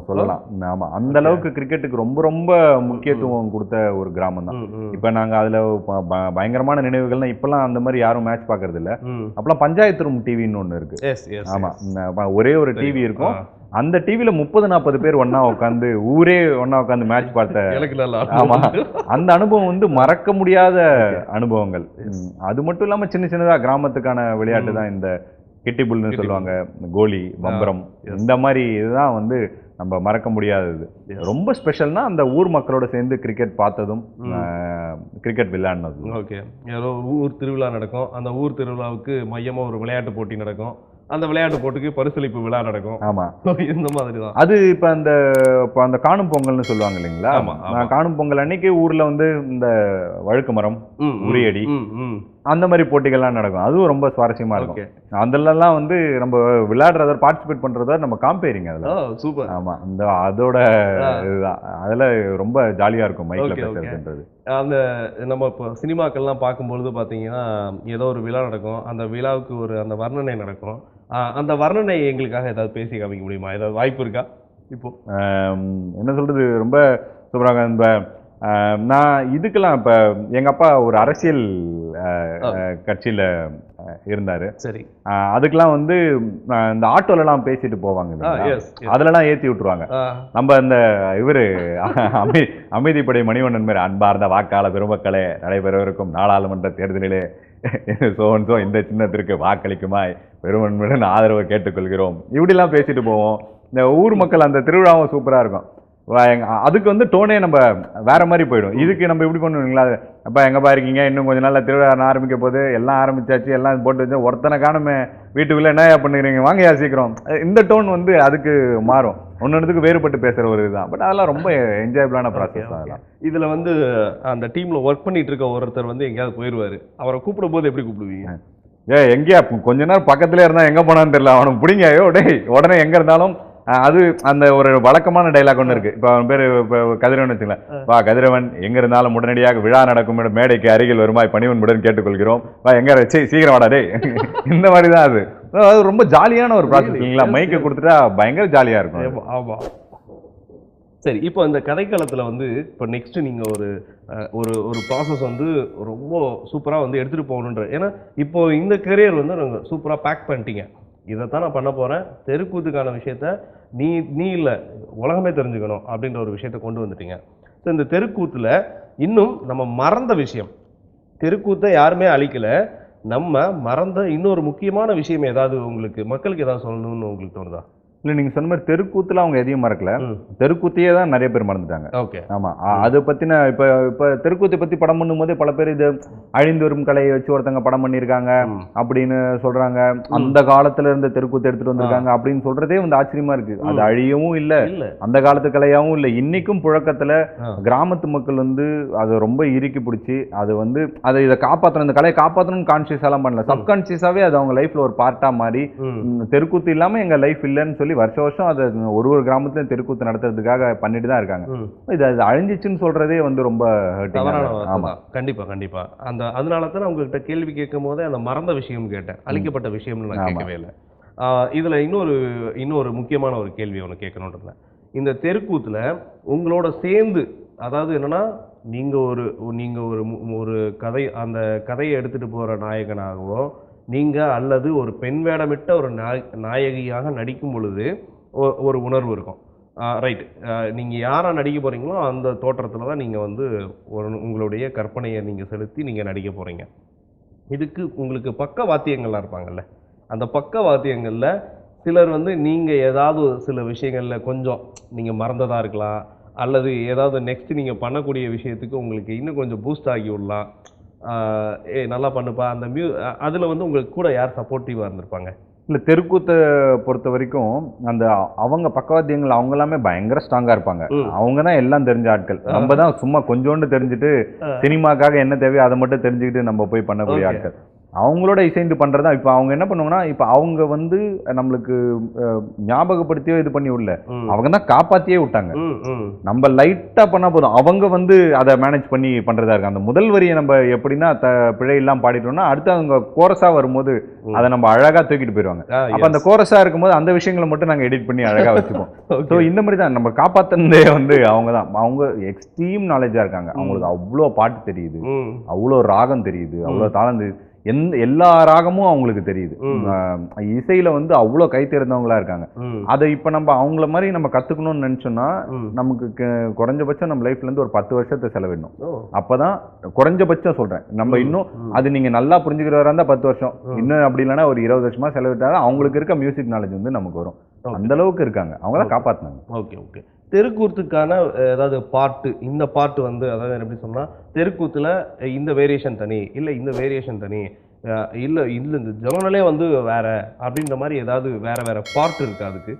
சொல்லலாம். ஆமாம், அந்த அளவுக்கு கிரிக்கெட்டுக்கு ரொம்ப ரொம்ப முக்கியத்துவம் கொடுத்த ஒரு கிராமம் தான். இப்போ நாங்கள் அதில் பயங்கரமான நினைவுகள்லாம் இப்போல்லாம் அந்த மாதிரி யாரும் மேட்ச் பார்க்கறது இல்லை. அப்போலாம் பஞ்சாயத்து ரூம் டிவின்னு ஒன்று இருக்குது. ஆமாம், ஒரே ஒரு டிவி இருக்கும். அந்த டிவியில 30-40 பேர் ஒன்னா உட்காந்து ஊரே ஒன்னா உட்காந்து மேட்ச் பார்த்த ஆமா அந்த அனுபவம் வந்து மறக்க முடியாத அனுபவங்கள். அது மட்டும் இல்லாம சின்ன சின்னதா கிராமத்துக்கான விளையாட்டு தான் இந்த கிட்டிபுல்னு சொல்லுவாங்க, கோலி, பம்பரம், இந்த மாதிரி இதுதான் வந்து நம்ம மறக்க முடியாதது. ரொம்ப ஸ்பெஷல்னா அந்த ஊர் மக்களோட சேர்ந்து கிரிக்கெட் பார்த்ததும் கிரிக்கெட் விளையாடினதும். ஓகே. ஏதோ ஊர் திருவிழா நடக்கும், அந்த ஊர் திருவிழாவுக்கு மையமா ஒரு விளையாட்டு போட்டி நடக்கும், அந்த விளையாட்டு போட்டிக்கு பரிசளிப்பு விழா நடக்கும். ஆமா, இந்த மாதிரி தான் அது. இப்போ அந்த காணும் பொங்கல்னு சொல்லுவாங்க இல்லைங்களா? காணும் பொங்கல் அன்னைக்கு ஊர்ல வந்து இந்த வழுக்கு மரம், உரியடி, அந்த மாதிரி போட்டிகள்லாம் நடக்கும். அதுவும் ரொம்ப சுவாரஸ்யமா இருக்கும். அதெல்லாம் வந்து நம்ம விளையாடுறத பார்ட்டிசிபேட் பண்றத நம்ம காம்பேரிங் அதுல. சூப்பர். ஆமா, அந்த அதோட இதுதான். அதுல ரொம்ப ஜாலியா இருக்கும் மைக்ல பேசுறதுன்றது. அந்த நம்ம இப்போ சினிமாக்கள்லாம் பார்க்கும்பொழுது பார்த்தீங்கன்னா ஏதோ ஒரு விழா நடக்கும், அந்த விழாவுக்கு ஒரு அந்த வர்ணனை நடக்கும். அந்த வர்ணனை எங்களுக்காக ஏதாவது பேசி காமிக்க முடியுமா? ஏதாவது வாய்ப்பு இருக்கா? இப்போ என்ன சொல்றது, ரொம்ப சூப்பராக. இந்த நான் இதுக்கெல்லாம் இப்போ எங்கள் அப்பா ஒரு அரசியல் கட்சியில் இருந்தார். சரி. அதுக்கெல்லாம் வந்து இந்த ஆட்டோலலாம் பேசிட்டு போவாங்க, அதுலலாம் ஏற்றி விட்டுருவாங்க. நம்ம இந்த இவர் அமைதிப்படை மணிவண்ணன் மாதிரி, அன்பார்ந்த வாக்காள பெருமக்களே, நடைபெறவிருக்கும் நாடாளுமன்ற தேர்தலிலே ஸோ இந்த சின்னத்திற்கு வாக்களிக்குமா பெருமன்மையுடன் ஆதரவை கேட்டுக்கொள்கிறோம், இப்படிலாம் பேசிட்டு போவோம். இந்த ஊர் மக்கள் அந்த திருவிழாவும் சூப்பராக இருக்கும். அதுக்கு வந்து டோனே நம்ம வேற மாதிரி போயிடும். இதுக்கு நம்ம எப்படி பண்ணுவீங்களா, அப்போ எங்கப்பா இருக்கீங்க, இன்னும் கொஞ்சம் நாள் திருவிழா ஆரம்பிக்க போது, எல்லாம் ஆரம்பிச்சாச்சு, எல்லாம் போட்டு வச்சு ஒருத்தனை காணுமே வீட்டுக்குள்ளே என்னையா பண்ணுறீங்க, வாங்கயா சீக்கிரம். இந்த டோன் வந்து அதுக்கு மாறும், ஒன்னொன்றுக்கு வேறுபட்டு பேசுகிற ஒரு இதுதான். பட் அதெல்லாம் ரொம்ப என்ஜாயபிளான ப்ராசஸ் தான் அதெல்லாம். இதில் வந்து அந்த டீமில் ஒர்க் பண்ணிட்டு இருக்க ஒருத்தர் வந்து எங்கேயாவது போயிடுவார், அவரை கூப்பிடும் போது எப்படி கூப்பிடுவீங்க? எங்கேயா கொஞ்ச நேரம் பக்கத்துல இருந்தா எங்க போனான்னு தெரியல, அவனுக்கு பிடிங்கையோ டேய் உடனே எங்க இருந்தாலும். அது அந்த ஒரு வழக்கமான டைலாக் ஒன்று இருக்கு. இப்போ அவன் பேர் கதிரவன் வச்சுங்களேன். வா கதிரவன், எங்க இருந்தாலும் உடனடியாக விழா நடக்கும் மேடைக்கு அருகில் வருமாய் பணிவன்புடன் கேட்டுக்கொள்கிறோம், வா எங்க சீக்கிரம் வாடா டே. இந்த மாதிரி தான் அது. அது ரொம்ப ஜாலியான ஒரு ப்ராசஸ் இல்லைங்களா, மைக்கை கொடுத்துட்டா பயங்கர ஜாலியா இருக்கும். ஆமா. சரி, இப்போ இந்த கதைக்களத்தில் வந்து இப்போ நெக்ஸ்ட்டு நீங்கள் ஒரு ஒரு ப்ராசஸ் வந்து ரொம்ப சூப்பராக வந்து எடுத்துகிட்டு போகணுன்ற, ஏன்னா இப்போ இந்த கெரியர் வந்து நாங்கள் சூப்பராக பேக் பண்ணிட்டீங்க, இதைத்தான் நான் பண்ண போகிறேன், தெருக்கூத்துக்கான விஷயத்த நீ இல்லை உலகமே தெரிஞ்சுக்கணும் அப்படின்ற ஒரு விஷயத்த கொண்டு வந்துட்டீங்க. ஸோ இந்த தெருக்கூத்தில் இன்னும் நம்ம மறந்த விஷயம், தெருக்கூத்தை யாருமே அழிக்கலை, நம்ம மறந்த இன்னொரு முக்கியமான விஷயம் ஏதாவது உங்களுக்கு மக்களுக்கு ஏதாவது சொல்லணும்னு உங்களுக்கு தோணுதா? இல்லை, நீங்கள் சொன்ன மாதிரி தெருக்கூத்துல அவங்க எதையும் மறக்கல, தெருக்கூத்தையே தான் நிறைய பேர் மறந்துட்டாங்க. ஓகே, ஆமாம். அதை பற்றின இப்போ தெருக்கூத்தை பற்றி படம் பண்ணும்போது பல பேர் இது அழிந்து வரும் கலையை வச்சு ஒருத்தங்க படம் பண்ணியிருக்காங்க அப்படின்னு சொல்கிறாங்க. அந்த காலத்தில் இருந்த தெருக்கூத்தை எடுத்துகிட்டு வந்திருக்காங்க அப்படின்னு சொல்கிறதே வந்து ஆச்சரியமாக இருக்குது. அது அழியவும் இல்லை, அந்த காலத்து கலையாகவும் இல்லை. இன்றைக்கும் புழக்கத்தில் கிராமத்து மக்கள் வந்து அதை ரொம்ப இறுக்கி பிடிச்சி அதை வந்து இதை காப்பாற்றணும், இந்த கலையை காப்பாற்றணும்னு கான்ஷியஸாலாம் பண்ணல, சப்கான்ஷியஸாகவே அது அவங்க லைஃப்பில் ஒரு பார்ட்டாக மாறி தெருக்கூத்து இல்லாமல் எங்கள் லைஃப் இல்லைன்னு சொல்லி வருஷம் வருஷம் அதை ஒரு கிராமத்துலயும் தெருக்கூத்து நடத்துறதுக்காக பண்ணிட்டு தான் இருக்காங்க. இது அழிஞ்சிச்சுன்னு சொல்றதே வந்து ரொம்ப கண்டிப்பா கண்டிப்பா. அதனால தான் நான் உங்ககிட்ட கேள்வி கேட்கும் போதே அந்த மறந்த விஷயம் கேட்டேன், அழிக்கப்பட்ட விஷயம்னு நான் கேட்கவே இல்லை. இதுல இன்னொரு முக்கியமான ஒரு கேள்வி ஒன்று கேட்கணும்ன்றத, இந்த தெருக்கூத்துல உங்களோட சேர்ந்து, அதாவது என்னன்னா நீங்க ஒரு கதை, அந்த கதையை எடுத்துட்டு போற நாயகனாகவோ நீங்க அல்லது ஒரு பெண் வேடமிட்ட ஒரு நாயகியாக நடிக்கும் பொழுது ஒரு உணர்வு இருக்கும். ரைட், நீங்கள் யாராக நடிக்க போகிறீங்களோ அந்த தோற்றத்தில் தான் நீங்கள் வந்து உங்களுடைய கற்பனையை நீங்கள் செலுத்தி நீங்கள் நடிக்க போகிறீங்க. இதுக்கு உங்களுக்கு பக்க வாத்தியங்கள்லாம் இருப்பாங்கல்ல, அந்த பக்க வாத்தியங்களில் சிலர் வந்து நீங்கள் ஏதாவது சில விஷயங்களில் கொஞ்சம் நீங்கள் மறந்ததாக இருக்கலாம், அல்லது ஏதாவது நெக்ஸ்ட் நீங்கள் பண்ணக்கூடிய விஷயத்துக்கு உங்களுக்கு இன்னும் கொஞ்சம் பூஸ்ட் ஆகி விடலாம், நல்லா பண்ணுப்பா அந்த அதில் வந்து உங்களுக்கு கூட யார் சப்போர்ட்டிவாக இருந்திருப்பாங்க? இல்லை, தெருக்கூத்தை பொறுத்த வரைக்கும் அந்த அவங்க பக்கவாத்தியங்கள் அவங்க எல்லாமே பயங்கர ஸ்ட்ராங்காக இருப்பாங்க. அவங்க தான் எல்லாம் தெரிஞ்ச ஆட்கள். நம்ம தான் சும்மா கொஞ்சோண்டு தெரிஞ்சுட்டு சினிமாக்காக என்ன தேவையோ அதை மட்டும் தெரிஞ்சுக்கிட்டு நம்ம போய் பண்ணக்கூடிய ஆட்கள். அவங்களோட இசைந்து பண்ணுறதா. இப்போ அவங்க என்ன பண்ணுவாங்கன்னா, இப்போ அவங்க வந்து நம்மளுக்கு ஞாபகப்படுத்தியோ இது பண்ணி விடல, அவங்க தான் காப்பாற்றியே விட்டாங்க. நம்ம லைட்டாக பண்ணால் போதும், அவங்க வந்து அதை மேனேஜ் பண்ணி பண்ணுறதா இருக்கு. அந்த முதல் வரியை நம்ம எப்படின்னா பிழையெல்லாம் பாடிட்டோம்னா அடுத்து அவங்க கோரஸாக வரும்போது அதை நம்ம அழகாக தூக்கிட்டு போயிடுவாங்க. அப்போ அந்த கோரஸாக இருக்கும்போது அந்த விஷயங்களை மட்டும் நாங்கள் எடிட் பண்ணி அழகாக வச்சுப்போம். ஸோ இந்த மாதிரி தான் நம்ம காப்பாற்றினதே வந்து அவங்க தான். அவங்க எக்ஸ்ட்ரீம் நாலேஜாக இருக்காங்க. அவங்களுக்கு அவ்வளோ பாட்டு தெரியுது, அவ்வளோ ராகம் தெரியுது, அவ்வளோ தாளம் தெரியுது, எல்லா ராகமும் அவங்களுக்கு தெரியுது. இசையில வந்து அவ்வளோ கை தேர்ந்தவங்களா இருக்காங்க. அதை இப்ப நம்ம அவங்கள மாதிரி நம்ம கத்துக்கணும்னு நினைச்சோம்னா நமக்கு குறைஞ்சபட்சம் நம்ம லைஃப்ல இருந்து ஒரு 10 வருஷத்தை செலவிடணும். அப்பதான் குறைஞ்சபட்சம் சொல்றேன். நம்ம இன்னும் அது நீங்க நல்லா புரிஞ்சுக்கிறவரா இருந்தா 10 வருஷம், இன்னும் அப்படி இல்லைன்னா ஒரு 20 வருஷமா செலவிட்டாலும் அவங்களுக்கு இருக்க மியூசிக் நாலேஜ் வந்து நமக்கு வரும். அந்த அளவுக்கு இருக்காங்க, அவங்க தான் காப்பாத்தினாங்க. Okay okay. தெருக்கூத்துக்கான ஏதாவது பாட்டு, இந்த பாட்டு வந்து அதாவது எப்படி சொன்னா தெருக்கூத்துல இந்த வேரியேஷன் தனி, இல்லை இந்த வேரியேஷன் தனி, இல்லை இந்த ஜோனலே வந்து வேற அப்படின்ற மாதிரி ஏதாவது வேற பாட்டு இருக்கு? அதுக்கு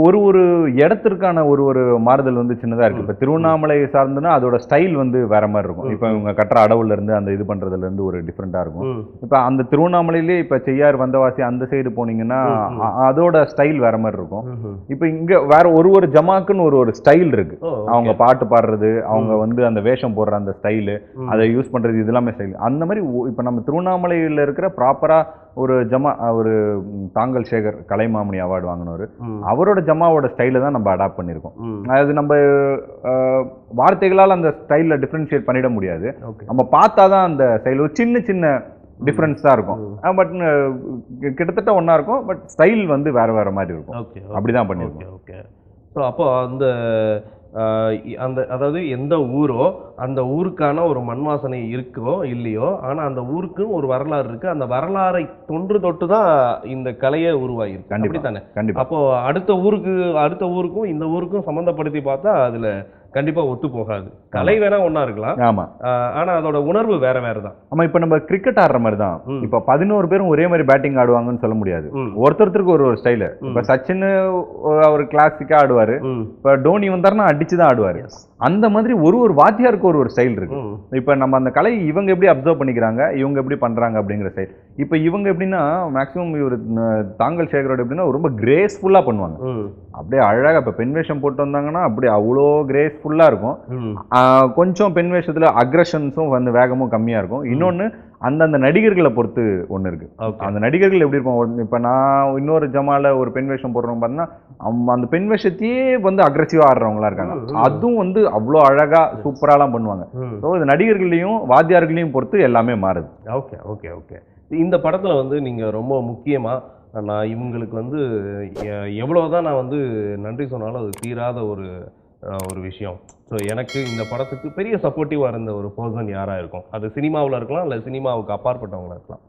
ஒரு இடத்திற்கான ஒரு மாறுதல் வந்து சின்னதாக இருக்குது. இப்போ திருவண்ணாமலை சார்ந்துன்னா அதோட ஸ்டைல் வந்து வேற மாதிரி இருக்கும். இப்போ இவங்க கட்டுற அடவுல இருந்து அந்த இது பண்றதுல இருந்து ஒரு டிஃப்ரெண்டாக இருக்கும். இப்போ அந்த திருவண்ணாமலையிலே இப்போ செய்யார் வந்தவாசி அந்த சைடு போனீங்கன்னா அதோட ஸ்டைல் வேற மாதிரி இருக்கும். இப்போ இங்க வேற ஒரு ஜமாக்குன்னு ஒரு ஸ்டைல் இருக்கு. அவங்க பாட்டு பாடுறது, அவங்க வந்து அந்த வேஷம் போடுற அந்த ஸ்டைலு, அதை யூஸ் பண்றது, இது எல்லாமே ஸ்டைல். அந்த மாதிரி இப்போ நம்ம திருவண்ணாமலையில் இருக்கிற ப்ராப்பரா ஒரு தாங்கல் சேகர் கலைமாமணி அவார்டு வாங்கினவர், அவரோட ஜமாவோட ஸ்டைல தான் நம்ம அடாப்ட் பண்ணியிருக்கோம். அதாவது நம்ம வார்த்தைகளால் அந்த ஸ்டைலில் டிஃப்ரென்ஷியேட் பண்ணிட முடியாது. நம்ம பார்த்தா தான் அந்த ஸ்டைல் ஒரு சின்ன டிஃப்ரென்ஸ் தான் இருக்கும். பட் கிட்டத்தட்ட ஒன்றா இருக்கும், பட் ஸ்டைல் வந்து வேற மாதிரி இருக்கும். அப்படிதான் பண்ணியிருக்கோம். ஓகே. ஸோ அப்போ அந்த அந்த அதாவது எந்த ஊரோ அந்த ஊருக்கான ஒரு மண் வாசனை இருக்கோ இல்லையோ, ஆனா அந்த ஊருக்கு ஒரு வரலாறு இருக்கு. அந்த வரலாறை தொன்று தொட்டு தான் இந்த கலையே உருவாகிருக்கு. கண்டிப்பா அப்படித்தானே? கண்டிப்பா. அப்போ அடுத்த ஊருக்கும் இந்த ஊருக்கும் சம்மந்தப்படுத்தி பார்த்தா அதுல கண்டிப்பா ஒத்து போகாது. கலை வேணா ஒண்ணா இருக்கலாம். ஆமா ஆனா அதோட உணர்வு வேற வேற தான். ஆமா. இப்ப நம்ம கிரிக்கெட் ஆடுற மாதிரி தான். ம். இப்ப 11 பேரும் ஒரே மாதிரி பேட்டிங் ஆடுவாங்கன்னு சொல்ல முடியாது. ம். ஒருத்தருக்கு ஒரு ஸ்டைலு. இப்ப சச்சின் அவர் கிளாசிக்கா ஆடுவாரு. ம். இப்ப டோனி வந்தாருன்னா அடிச்சுதான் ஆடுவாரு. Yes. அந்த மாதிரி ஒரு வாத்தியாருக்கு ஒரு ஸ்டைல் இருக்கு. ம். இப்ப நம்ம அந்த கலை இவங்க எப்படி அப்சர்வ் பண்ணிக்கிறாங்க, இவங்க எப்படி பண்றாங்க அப்படிங்கிற ஸ்டைல். இப்ப இவங்க எப்படின்னா மேக்ஸிமம் இவர் தாங்கல் சேகரோட எப்படின்னா ரொம்ப கிரேஸ்ஃபுல்லா பண்ணுவாங்க. ம். அப்படியே அழகா இப்ப பெண் வேஷம் போட்டு வந்தாங்கன்னா அப்படியே அவ்வளோ கிரேஸ்ஃபுல்லா இருக்கும். ம். கொஞ்சம் பெண் வேஷத்துல அக்ரஷன்ஸும் வந்து வேகமும் கம்மியா இருக்கும். இன்னொன்னு அந்தந்த நடிகர்களை பொறுத்து ஒண்ணு இருக்கு. Okay. அந்த நடிகர்கள் எப்படி இருப்பாங்க, இப்ப நான் இன்னொரு ஜமால ஒரு பெண் வேஷம் போடுறவங்க பார்த்தீங்கன்னா அந்த பெண் வேஷத்தையே வந்து அக்ரெசிவா ஆடுறவங்களா இருக்காங்க. அதுவும் வந்து அவ்வளோ அழகா சூப்பராலாம் பண்ணுவாங்க. ம். ஸோ இது நடிகர்களையும் வாத்தியார்களையும் பொறுத்து எல்லாமே மாறுது. Okay okay okay. இந்த படத்துல வந்து நீங்க ரொம்ப முக்கியமா நான் இவங்களுக்கு வந்து எவ்வளவுதான் நான் வந்து நன்றி சொன்னாலும் அது தீராத ஒரு விஷயம். ஸோ எனக்கு இந்த படத்துக்கு பெரிய சப்போர்ட்டிவாக இருந்த ஒரு பர்சன் யாராக இருக்கும்? அது சினிமாவில் இருக்கலாம், இல்லை சினிமாவுக்கு அப்பாற்பட்டவங்களா இருக்கலாம்.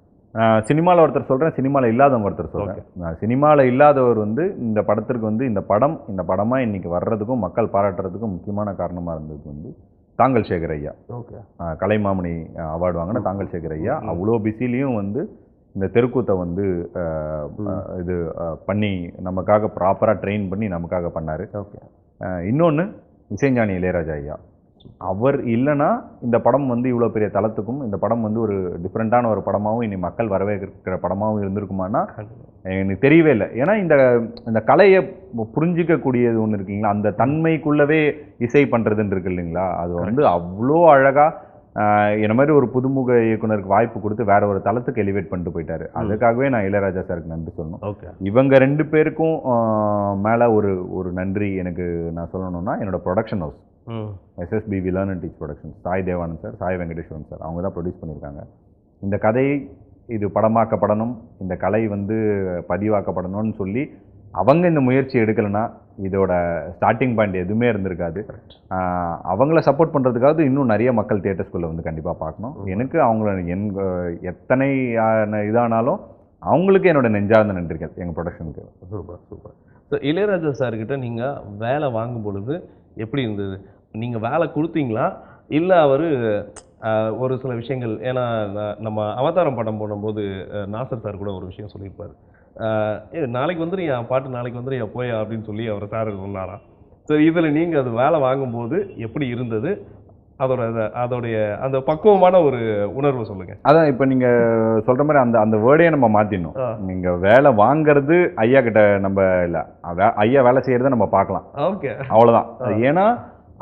சினிமாவில் ஒருத்தர் சொல்கிறேன், சினிமாவில் இல்லாதவங்க ஒருத்தர் சொல்கிறேன். நான் சினிமாவில் இல்லாதவர் வந்து இந்த படத்திற்கு வந்து இந்த படமாக இன்னைக்கு வர்றதுக்கும் மக்கள் பாராட்டுறதுக்கும் முக்கியமான காரணமாக இருந்தது வந்து தாங்கல் சேகர் ஐயா. ஓகே. கலைமாமணி அவார்டு வாங்கின தாங்கல் சேகர் ஐயா அவ்வளோ பிஸிலையும் வந்து இந்த தெருக்கூத்தை வந்து இது பண்ணி நமக்காக ப்ராப்பராக ட்ரெயின் பண்ணி நமக்காக பண்ணார். ஓகே. இன்னொன்று இசைஞானி இளையராஜா ஐயா. அவர் இல்லைன்னா இந்த படம் வந்து இவ்வளோ பெரிய தளத்துக்கும் இந்த படம் வந்து ஒரு டிஃப்ரெண்ட்டான ஒரு படமாகவும் இனி மக்கள் வரவேற்கிற படமாகவும் இருந்திருக்குமானா எனக்கு தெரியவே இல்லை. ஏன்னா இந்த கலையை புரிஞ்சிக்கக்கூடியது ஒன்று இருக்குங்களா, அந்த தன்மைக்குள்ளவே இசை பண்ணுறதுன்னு இருக்கு இல்லைங்களா, அது வந்து அவ்வளோ அழகாக என்ன மாதிரி ஒரு புதுமுக இயக்குனருக்கு வாய்ப்பு கொடுத்து வேற ஒரு தளத்துக்கு எலிவேட் பண்ணிட்டு போயிட்டாரு. அதுக்காகவே நான் இளையராஜா சாருக்கு நன்றி சொல்லணும். ஓகே. இவங்க 2 பேருக்கும் மேலே ஒரு நன்றி எனக்கு நான் சொல்லணும்னா என்னோட production house SSBV Learn and Teach Productions, Sai Devanand sir, Sai Venkateswaran sir, அவங்க தான் ப்ரொடியூஸ் பண்ணியிருக்காங்க. இந்த கதையை இது படமாக்கப்படணும், இந்த கலை வந்து பதிவாக்கப்படணும்னு சொல்லி அவங்க இந்த முயற்சி எடுக்கலைன்னா இதோட ஸ்டார்டிங் பாயிண்ட் எதுவுமே இருந்திருக்காது. அவங்கள சப்போர்ட் பண்ணுறதுக்காவது இன்னும் நிறைய மக்கள் தியேட்டர்ஸ்குள்ளே வந்து கண்டிப்பாக பார்க்கணும். எனக்கு அவங்கள எத்தனை இதானாலும் அவங்களுக்கு என்னோட நெஞ்சார்ந்த நன்றிகள் எங்கள் ப்ரொடக்ஷனுக்கு. Super super. ஸோ இளையராஜா சார்கிட்ட நீங்கள் வேலை வாங்கும் பொழுது எப்படி இருந்தது? நீங்கள் வேலை கொடுத்தீங்களா, இல்லை அவர் ஒரு சில விஷயங்கள், ஏன்னா நம்ம அவதாரம் படம் போடும்போது நாசர் சார் கூட ஒரு விஷயம் சொல்லியிருப்பார். நாளைக்கு வந்துடுறியா பாட்டு, நாளைக்கு வந்துடுறியா போயா அப்படின்னு சொல்லி அவர் சார் சொன்னாராம். ஸோ இதில் நீங்கள் அது வேலை வாங்கும்போது எப்படி இருந்தது? அதோடைய அந்த பக்குவமான ஒரு உணர்வு சொல்லுங்கள். அதான் இப்போ நீங்கள் சொல்கிற மாதிரி அந்த வேர்டையே நம்ம மாற்றிடணும். நீங்கள் வேலை வாங்கிறது ஐயா கிட்ட நம்ம இல்லை, ஐயா வேலை செய்கிறத நம்ம பார்க்கலாம். ஓகே, அவ்வளோதான். ஏன்னா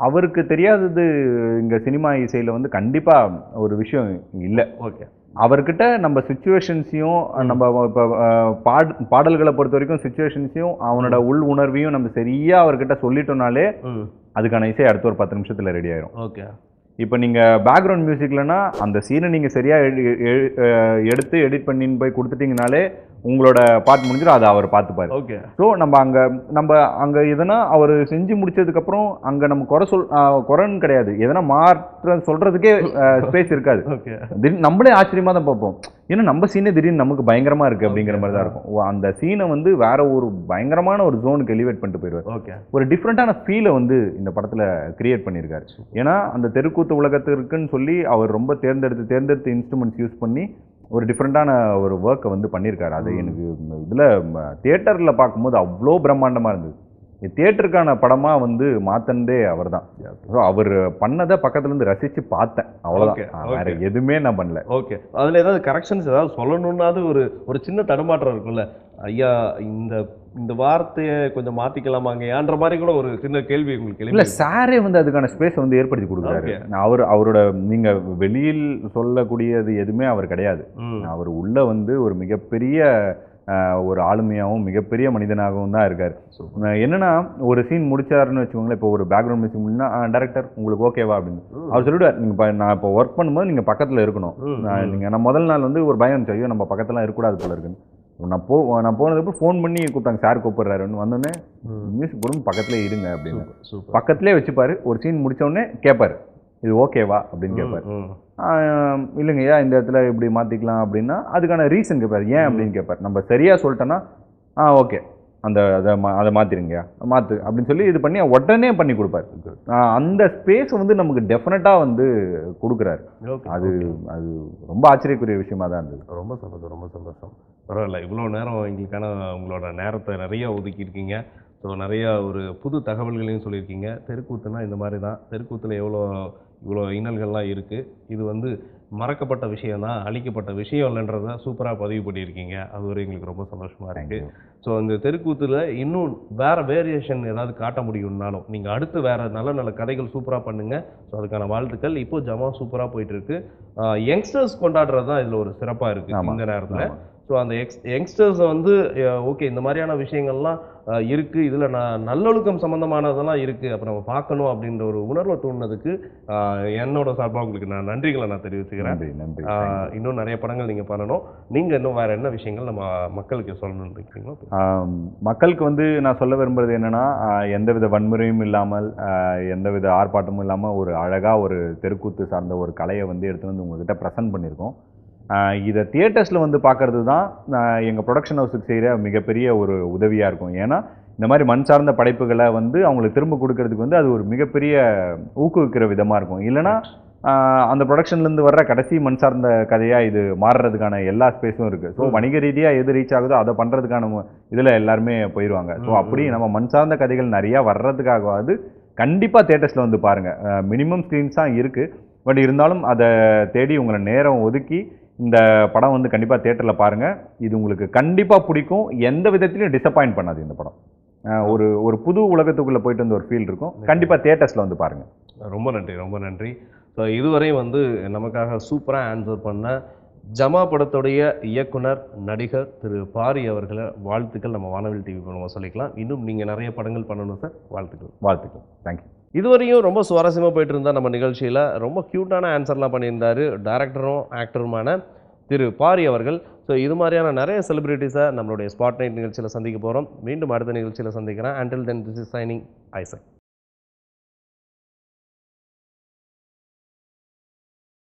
அவருக்கு தெரியாதது இங்கே சினிமா இசையில் வந்து கண்டிப்பாக ஒரு விஷயம் இல்லை. ஓகே. அவர்கிட்ட நம்ம சுச்சுவேஷன்ஸையும் நம்ம இப்போ பாடல்களை பொறுத்த வரைக்கும் சுச்சுவேஷன்ஸையும் அவனோட உள் உணர்வையும் நம்ம சரியாக அவர்கிட்ட சொல்லிட்டோம்னாலே அதுக்கான இசை அடுத்த ஒரு 10 நிமிஷத்தில் ரெடி ஆயிரும். ஓகே. இப்போ நீங்கள் பேக்ரவுண்ட் மியூசிக்லனா அந்த சீனை நீங்கள் சரியாக எடுத்து எடிட் பண்ணின்னு போய் கொடுத்துட்டீங்கனாலே உங்களோட பாட்டு முடிஞ்சிடும், அதை அவர் பார்த்துப்பாரு. ஓகே. ஸோ நம்ம அங்கே எதனா அவர் செஞ்சு முடிச்சதுக்கப்புறம் அங்கே நம்ம குறைன்னு கிடையாது, எதனா மாற்றம் சொல்கிறதுக்கே ஸ்பேஸ் இருக்காது. திடீர்னு நம்மளே ஆச்சரியமாக தான் பார்ப்போம், ஏன்னா நம்ம சீனே திடீர்னு நமக்கு பயங்கரமாக இருக்குது அப்படிங்கிற மாதிரி தான் இருக்கும். அந்த சீனை வந்து வேற ஒரு பயங்கரமான ஒரு ஜோனுக்கு எலிவேட் பண்ணிட்டு போயிடுவார். ஓகே. ஒரு டிஃப்ரெண்ட்டான ஃபீலை வந்து இந்த படத்தில் கிரியேட் பண்ணியிருக்காரு. ஏன்னா அந்த தெருக்கூத்து உலகத்திற்குன்னு சொல்லி அவர் ரொம்ப தேர்ந்தெடுத்து இன்ஸ்ட்ருமெண்ட்ஸ் யூஸ் பண்ணி ஒரு டிஃப்ரெண்ட்டான ஒரு ஒர்க்கை வந்து பண்ணியிருக்காரு. அது எனக்கு இதில் தியேட்டரில் பார்க்கும்போது அவ்வளோ பிரம்மாண்டமாக இருந்தது. தியேட்டருக்கான படமாக வந்து மாற்றினதே அவர் தான். ஸோ அவர் பண்ணதை பக்கத்துலேருந்து ரசித்து பார்த்தேன், அவ்வளோதான். வேறு எதுவுமே நான் பண்ணல. ஓகே. அதில் ஏதாவது கரெக்ஷன்ஸ் ஏதாவது சொல்லணுன்னாது ஒரு சின்ன தடுமாற்றம் இருக்குல்ல, ஐயா இந்த வார்த்தையை கொஞ்சம் மாற்றிக்கலாமாங்க ஏன்ற மாதிரி கூட ஒரு சின்ன கேள்வி உங்களுக்கு இல்லை, சாரே வந்து அதுக்கான ஸ்பேஸை வந்து ஏற்படுத்தி கொடுக்குறாரு. அவரோட நீங்கள் வெளியில் சொல்லக்கூடியது எதுவுமே அவர் கிடையாது. அவர் உள்ள வந்து ஒரு மிகப்பெரிய ஒரு ஆளுமையாகவும் மிகப்பெரிய மனிதனாகவும் தான் இருக்கார். என்னன்னா ஒரு சீன் முடிச்சாருன்னு வச்சுக்கோங்களேன், இப்போ ஒரு பேக்ரவுண்ட் மியூசிக் முடினா டேரக்டர் உங்களுக்கு ஓகேவா அப்படின்னு அவர் சொல்லிவிடுவார். நீங்கள் நான் இப்போ ஒர்க் பண்ணும்போது நீங்கள் பக்கத்தில் இருக்கணும். நான் முதல் நாள் வந்து ஒரு பயம் இருந்துச்சு, ஐயோ நம்ம பக்கத்துலாம் இருக்கக்கூடாது போல இருக்குன்னு. நான் போனதுக்கப்புறம் ஃபோன் பண்ணி கூப்பிட்டாங்க, சார் கூப்பிட்றாருன்னு. வந்தோடனே மியூசிக் போடும் பக்கத்துலேயே இருங்க அப்படின்னு. பக்கத்துலேயே வச்சுப்பாரு. ஒரு சீன் முடித்தோடனே கேட்பாரு, இது ஓகேவா அப்படின்னு கேட்பாரு. இல்லைங்கய்யா இந்த இடத்துல இப்படி மாற்றிக்கலாம் அப்படின்னா அதுக்கான ரீசன் கேட்பார். ஏன் அப்படின்னு கேட்பார். நம்ம சரியாக சொல்லிட்டோன்னா ஓகே அதை மாற்றிருங்க மாற்று அப்படின்னு சொல்லி இது பண்ணி உடனே பண்ணி கொடுப்பாரு. அந்த ஸ்பேஸ் வந்து நமக்கு டெஃபினட்டாக வந்து கொடுக்குறாரு. அது அது ரொம்ப ஆச்சரியக்குரிய விஷயமா தான் இருந்தது. ரொம்ப சந்தோஷம், ரொம்ப சந்தோஷம். பரவாயில்ல, இவ்வளோ நேரம் எங்களுக்கான உங்களோட நேரத்தை நிறைய ஒதுக்கியிருக்கீங்க. ஸோ நிறையா ஒரு புது தகவல்களையும் சொல்லியிருக்கீங்க. தெருக்கூத்துனா இந்த மாதிரி தான், தெருக்கூத்தில் இவ்வளோ இன்னல்கள்லாம் இருக்குது. இது வந்து மறக்கப்பட்ட விஷயம் தான், அழிக்கப்பட்ட விஷயம் இல்லைன்றதை சூப்பராக பதிவு பண்ணியிருக்கீங்க. அது ஒரு எங்களுக்கு ரொம்ப சந்தோஷமாக இருக்குது. ஸோ இந்த தெருக்கூத்தில் இன்னும் வேறு வேரியேஷன் ஏதாவது காட்ட முடியும்னாலும் நீங்கள் அடுத்து வேறு நல்ல நல்ல கதைகள் சூப்பராக பண்ணுங்கள். ஸோ அதுக்கான வாழ்த்துக்கள். இப்போது ஜமா சூப்பராக போயிட்டுருக்கு. யங்ஸ்டர்ஸ் கொண்டாடுறது தான் இதில் ஒரு சிறப்பாக இருக்குது இந்த நேரத்தில். ஸோ அந்த யங்ஸ்டர்ஸை வந்து ஓகே இந்த மாதிரியான விஷயங்கள்லாம் இருக்குது, இதில் நல்லொழுக்கம் சம்மந்தமானதெல்லாம் இருக்குது, அப்போ நம்ம பார்க்கணும் அப்படின்ற ஒரு உணர்வை தூண்டினதுக்கு என்னோட சார்பாக உங்களுக்கு நான் நன்றிகளை நான் தெரிவிச்சுக்கிறேன். நன்றி. இன்னும் நிறைய படங்கள் நீங்கள் பண்ணணும். நீங்கள் இன்னும் வேறு என்ன விஷயங்கள் நம்ம மக்களுக்கு சொல்லணும்னு இருக்கீங்களோ? மக்களுக்கு வந்து நான் சொல்ல விரும்புகிறது என்னென்னா, எந்தவித வன்முறையும் இல்லாமல் எந்தவித ஆர்ப்பாட்டமும் இல்லாமல் ஒரு அழகாக ஒரு தெருக்கூத்து சார்ந்த ஒரு கலையை வந்து எடுத்து வந்து உங்கள்கிட்ட ப்ரெசென்ட் பண்ணியிருக்கோம். இதை தியேட்டர்ஸில் வந்து பார்க்குறது தான் எங்கள் ப்ரொடக்ஷன் ஹவுஸுக்கு செய்கிற மிகப்பெரிய ஒரு உதவியாக இருக்கும். ஏன்னா இந்த மாதிரி மண் சார்ந்த படைப்புகளை வந்து அவங்களுக்கு திரும்ப கொடுக்கறதுக்கு வந்து அது ஒரு மிகப்பெரிய ஊக்குவிக்கிற விதமாக இருக்கும். இல்லைனா அந்த ப்ரொடக்ஷன்லேருந்து வர்ற கடைசி மண் சார்ந்த கதையாக இது மாறுறதுக்கான எல்லா ஸ்பேஸும் இருக்குது. ஸோ வணிக ரீதியாக எது ரீச் ஆகுதோ அதை பண்ணுறதுக்கான இதில் எல்லாருமே போயிடுவாங்க. ஸோ அப்படி நம்ம மண் சார்ந்த கதைகள் நிறையா வர்றதுக்காகவாது கண்டிப்பாக தியேட்டர்ஸில் வந்து பாருங்கள். மினிமம் ஸ்க்ரீன்ஸ் தான் இருக்குது. பட் இருந்தாலும் அதை தேடி உங்களை நேரம் ஒதுக்கி இந்த படம் வந்து கண்டிப்பாக தியேட்டரில் பாருங்கள். இது உங்களுக்கு கண்டிப்பாக பிடிக்கும். எந்த விதத்துலையும் டிசப்பாயின்ட் பண்ணாது இந்த படம். ஒரு புது உலகத்துக்குள்ளே போயிட்டு வந்து ஒரு ஃபீல் இருக்கும். கண்டிப்பாக தியேட்டர்ஸில் வந்து பாருங்கள். ரொம்ப நன்றி, ரொம்ப நன்றி. ஸோ இதுவரை வந்து நமக்காக சூப்பராக ஆன்சர் பண்ண ஜமா படத்துடைய இயக்குனர் நடிகர் திரு பாரி அவர்களை வாழ்த்துக்கள் நம்ம வானவில் டிவி மூலமாக சொல்லிக்கலாம். இன்னும் நீங்கள் நிறைய படங்கள் பண்ணணும் சார். வாழ்த்துக்கள். தேங்க்யூ. இதுவரையும் ரொம்ப சுவாரஸ்யமாக போயிட்டு இருந்தால் நம்ம நிகழ்ச்சியில் ரொம்ப க்யூட்டான ஆன்சர்லாம் பண்ணியிருந்தார் டைரக்டரும் ஆக்டருமான திரு பாரி அவர்கள். ஸோ இது மாதிரியான நிறைய செலிபிரிட்டிஸை நம்மளுடைய ஸ்பாட் நைட் நிகழ்ச்சியில் சந்திக்க போகிறோம். மீண்டும் அடுத்த நிகழ்ச்சியில் சந்திக்கிறேன். Until then this is signing Isaac.